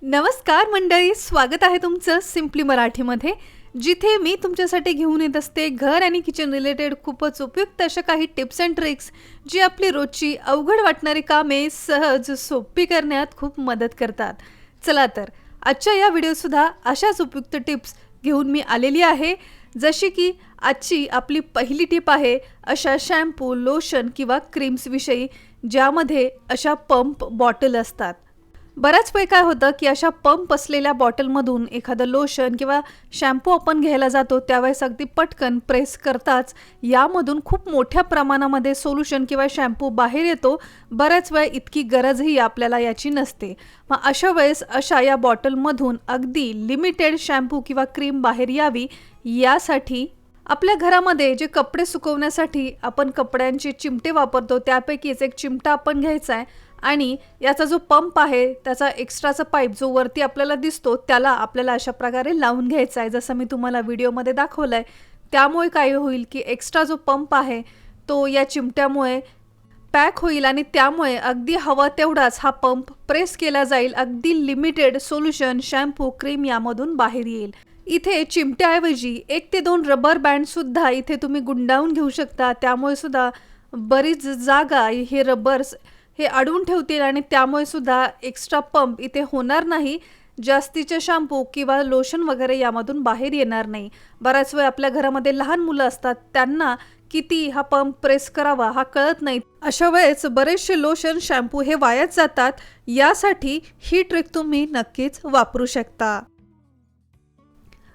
नमस्कार मंडळी, स्वागत आहे तुमचं सिम्पली मराठीमध्ये, जिथे मी तुमच्यासाठी घेऊन येत असते घर आणि किचन रिलेटेड खूपच उपयुक्त अशा काही टिप्स अँड ट्रिक्स जी आपली रोजची अवघड वाटणारी कामे सहज सोपी करण्यात खूप मदत करतात. चला तर आजच्या या व्हिडिओसुद्धा अशाच उपयुक्त टिप्स घेऊन मी आलेली आहे. जशी की आजची आपली पहिली टिप आहे अशा शॅम्पू, लोशन किंवा क्रीम्सविषयी, ज्यामध्ये अशा पंप बॉटल असतात. बऱ्याच वेळ काय होतं की अशा पंप असलेल्या बॉटलमधून एखादं लोशन किंवा शॅम्पू आपण घ्यायला जातो, त्यावेळेस अगदी पटकन प्रेस करताच यामधून खूप मोठ्या प्रमाणामध्ये सोल्युशन किंवा शॅम्पू बाहेर येतो. बऱ्याच वेळ इतकी गरजही आपल्याला याची नसते. मग अशा वेळेस अशा या बॉटलमधून अगदी लिमिटेड शॅम्पू किंवा क्रीम बाहेर यावी, यासाठी आपल्या घरामध्ये जे कपडे सुकवण्यासाठी आपण कपड्यांचे चिमटे वापरतो, त्यापैकीच एक चिमटा आपण घ्यायचा आहे आणि याचा जो पंप आहे त्याचा एक्स्ट्राचा पाईप जो वरती आपल्याला दिसतो, त्याला आपल्याला अशा प्रकारे लावून घ्यायचा आहे, जसं मी तुम्हाला व्हिडिओमध्ये दाखवलं आहे. त्यामुळे काय होईल की एक्स्ट्रा जो पंप आहे तो या चिमट्यामुळे पॅक होईल आणि त्यामुळे अगदी हवा तेवढाच हा पंप प्रेस केला जाईल. अगदी लिमिटेड सोल्युशन, शॅम्पू, क्रीम यामधून बाहेर येईल. इथे चिमट्याऐवजी 1 ते 2 रबर बँडसुद्धा इथे तुम्ही गुंडाळून घेऊ शकता. त्यामुळे सुद्धा बरीच जागा हे रबर्स हे अडवून ठेवतील आणि त्यामुळे सुद्धा एक्स्ट्रा पंप इथे होणार नाही. जास्तीचे शॅम्पू किंवा लोशन वगैरे यामधून बाहेर येणार नाही. बऱ्याच वेळ आपल्या घरामध्ये लहान मुलं असतात, त्यांना किती हा पंप प्रेस करावा हा कळत नाही. अशा वेळेस बरेचसे लोशन, शॅम्पू हे वायाच जातात. यासाठी ही ट्रिक तुम्ही नक्कीच वापरू शकता.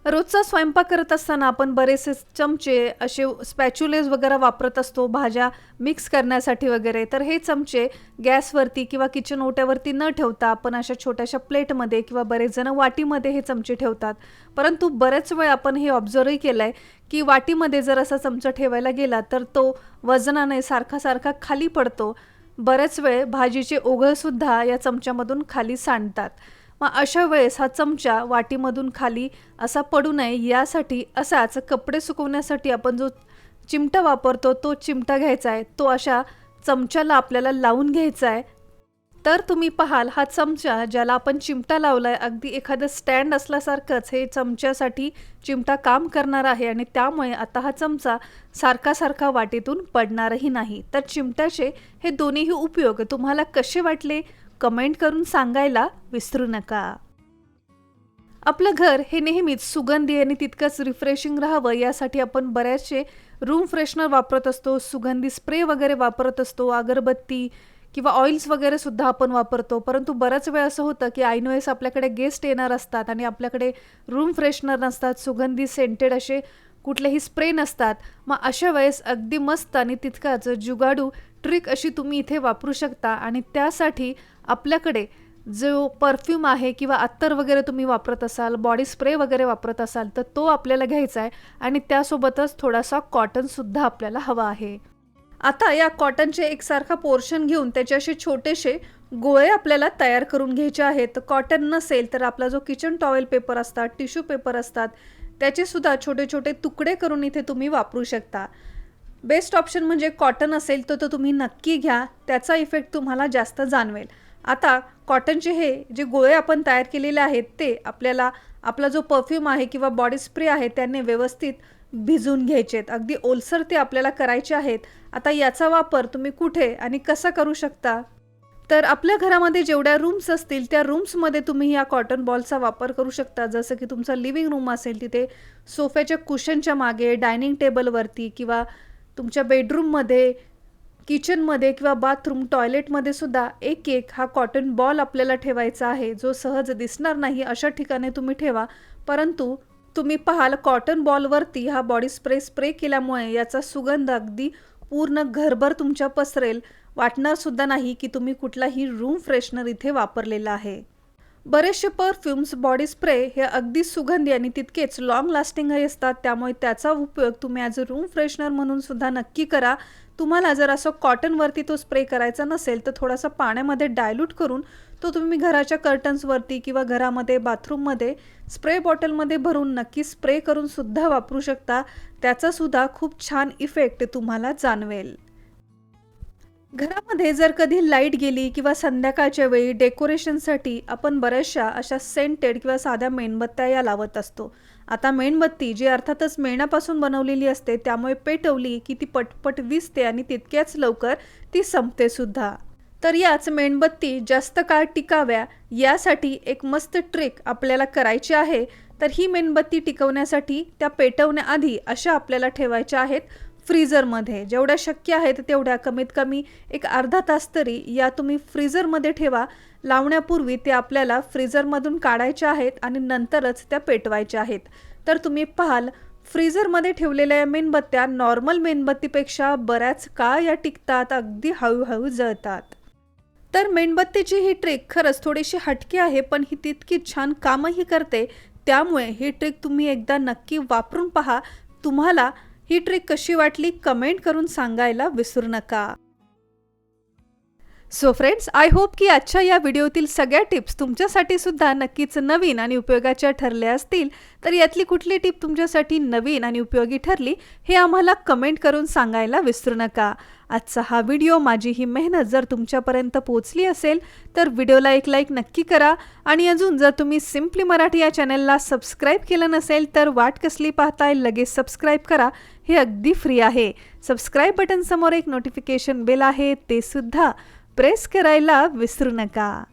रोजचा स्वयंपाक करत असताना आपण बरेचसे चमचे असे स्पॅच्युलेज वगैरे वापरत असतो भाज्या मिक्स करण्यासाठी वगैरे. तर हे चमचे गॅसवरती किंवा किचन ओट्यावरती न ठेवता आपण अशा छोट्याशा प्लेटमध्ये किंवा बरेच जण वाटीमध्ये हे चमचे ठेवतात. परंतु बरेच वेळ आपण हे ऑब्झर्वही केलं आहे की वाटीमध्ये जर असा चमचा ठेवायला गेला तर तो वजनाने सारखा सारखा खाली पडतो. बरेच वेळ भाजीचे ओघळसुद्धा या चमच्यामधून खाली सांडतात. मग अशा वेळेस हा चमचा वाटीमधून खाली असा पडू नये, यासाठी असाच कपडे सुकवण्यासाठी आपण जो चिमटा वापरतो तो चिमटा घ्यायचा आहे, तो अशा चमच्याला आपल्याला लावून घ्यायचा आहे. तर तुम्ही पाहाल हा चमचा ज्याला आपण चिमटा लावला आहे, अगदी एखादं स्टँड असल्यासारखंच हे चमच्यासाठी चिमटा काम करणार आहे आणि त्यामुळे आता हा चमचा सारखा सारखा वाटीतून पडणारही नाही. तर चिमट्याचे हे दोन्हीही उपयोग तुम्हाला कसे वाटले कमेंट करून सांगायला विसरू नका. आपलं घर हे नेहमीच सुगंधी आणि तितकंच रिफ्रेशिंग राहावं, यासाठी आपण बऱ्याचशे रूम फ्रेशनर वापरत असतो, सुगंधी स्प्रे वगैरे वापरत असतो, अगरबत्ती किंवा ऑइल्स वगैरे सुद्धा आपण वापरतो. परंतु बराच वेळ असं होतं की ऐनवेळेस आपल्याकडे गेस्ट येणार असतात आणि आपल्याकडे रूम फ्रेशनर नसतात, सुगंधी सेंटेड असे कुठलेही स्प्रे नसतात. मग अशा वेळेस अगदी मस्त आणि तितकाच जुगाडू ट्रिक अशी तुम्ही इथे वापरू शकता. आणि त्यासाठी आपल्याकडे जो परफ्यूम आहे किंवा अत्तर वगैरे तुम्ही वापरत असाल, बॉडी स्प्रे वगैरे वापरत असाल, तर तो आपल्याला घ्यायचा आहे आणि त्यासोबतच थोडासा कॉटनसुद्धा आपल्याला हवा आहे. आता या कॉटनचे एकसारखा पोर्शन घेऊन त्याचे असे छोटेसे गोळे आपल्याला तयार करून घ्यायचे आहेत. कॉटन नसेल तर आपला जो किचन टॉवेल पेपर असतात, टिश्यू पेपर असतात, त्याचे सुद्धा छोटे छोटे तुकडे करून इथे तुम्ही वापरू शकता. बेस्ट ऑप्शन म्हणजे कॉटन असेल तर तो तुम्ही नक्की घ्या, त्याचा इफेक्ट तुम्हाला जास्त जाणवेल. आता कॉटनचे हे जे गोळे आपण तयार केलेले आहेत ते आपल्याला आपला जो परफ्यूम आहे किंवा बॉडी स्प्रे आहे त्याने व्यवस्थित भिजवून घ्यायचे आहेत. अगदी ओलसर ते आपल्याला करायचे आहेत. आता याचा वापर तुम्ही कुठे आणि कसा करू शकता, तर आपल्या घरामध्ये जेवढ्या रूम्स असतील त्या रूम्समध्ये तुम्ही या कॉटन बॉलचा वापर करू शकता. जसं की तुमचा लिव्हिंग रूम असेल तिथे सोफ्याच्या कुशनच्या मागे, डायनिंग टेबलवरती किंवा तुमच्या बेडरूममध्ये, किचनमध्ये किंवा बाथरूम, टॉयलेटमध्ये सुद्धा एक एक हा कॉटन बॉल आपल्याला ठेवायचा आहे, जो सहज दिसणार नाही अशा ठिकाणी तुम्ही ठेवा. परंतु तुम्ही पाहाल कॉटन बॉलवरती हा बॉडी स्प्रे केल्यामुळे याचा सुगंध अगदी पूर्ण घरभर तुमच्या पसरेल. वाटणार सुद्धा नाही की तुम्ही कुठलाही रूम फ्रेशनर इथे वापरलेला आहे. बरेचसे परफ्यूम्स, बॉडी स्प्रे हे अगदी सुगंधी आणि तितकेच लॉंग लास्टिंगही असतात. त्यामुळे त्याचा उपयोग तुम्ही ॲज अ रूम फ्रेशनर म्हणून सुद्धा नक्की करा. तुम्हाला जर असं कॉटनवरती तो स्प्रे करायचा नसेल तर थोडासा पाण्यामध्ये डायल्यूट करून तो तुम्ही घराच्या कर्टन्सवरती किंवा घरामध्ये बाथरूममध्ये स्प्रे बॉटलमध्ये भरून नक्की स्प्रे करून सुद्धा वापरू शकता. त्याचा सुद्धा खूप छान इफेक्ट तुम्हाला जाणवेल. घरामध्ये जर कधी लाईट गेली किंवा संध्याकाळच्या वेळी डेकोरेशनसाठी आपण बऱ्याचशा अशा सेंटेड किंवा साध्या मेणबत्त्या या लावत असतो. आता मेणबत्ती जी अर्थातच मेणापासून बनवलेली असते त्यामुळे पेटवली की ती पटपट विझते आणि तितक्याच लवकर ती संपते सुद्धा. तर याच मेणबत्ती जास्त काळ टिकाव्या यासाठी एक मस्त ट्रिक आपल्याला करायची आहे. तर ही मेणबत्ती टिकवण्यासाठी त्या पेटवण्याआधी अशा आपल्याला ठेवायच्या आहेत फ्रीझरमध्ये. जेवढ्या शक्य आहेत तेवढ्या कमीत कमी एक अर्धा तास तरी या तुम्ही फ्रीझरमध्ये ठेवा. लावण्यापूर्वी ते आपल्याला फ्रीझरमधून काढायच्या आहेत आणि नंतरच त्या पेटवायच्या आहेत. तर तुम्ही पाहाल फ्रीझरमध्ये ठेवलेल्या या मेणबत्त्या नॉर्मल मेणबत्तीपेक्षा बऱ्याच काळ या टिकतात, अगदी हळूहळू जळतात. तर मेणबत्तीची ही ट्रिक खरंच थोडीशी हटके आहे, पण ही तितकी छान कामही करते. त्यामुळे ही ट्रिक तुम्ही एकदा नक्की वापरून पहा. तुम्हाला ही ट्रिक कशी वाटली कमेंट करून सांगायला विसरू नका. सो फ्रेंड्स, आय होप की आजच्या या व्हिडिओतील सगळ्या टिप्स तुमच्यासाठी सुद्धा नक्कीच नवीन आणि उपयोगाच्या ठरल्या असतील. तर यातली कुठली टिप तुमच्यासाठी नवीन आणि उपयोगी ठरली हे आम्हाला कमेंट करून सांगायला विसरू नका. आजचा हा व्हिडिओ, माझी ही मेहनत जर तुमच्यापर्यंत पोहोचली असेल तर व्हिडिओला एक लाईक नक्की करा. आणि अजून जर तुम्ही सिम्पली मराठी या चॅनलला सबस्क्राईब केलं नसेल तर वाट कसली पाहताय, लगेच सबस्क्राईब करा. हे अगदी फ्री आहे. सबस्क्राईब बटन समोर एक नोटिफिकेशन बेल आहे, ते सुद्धा प्रेस करायला विसरू नका.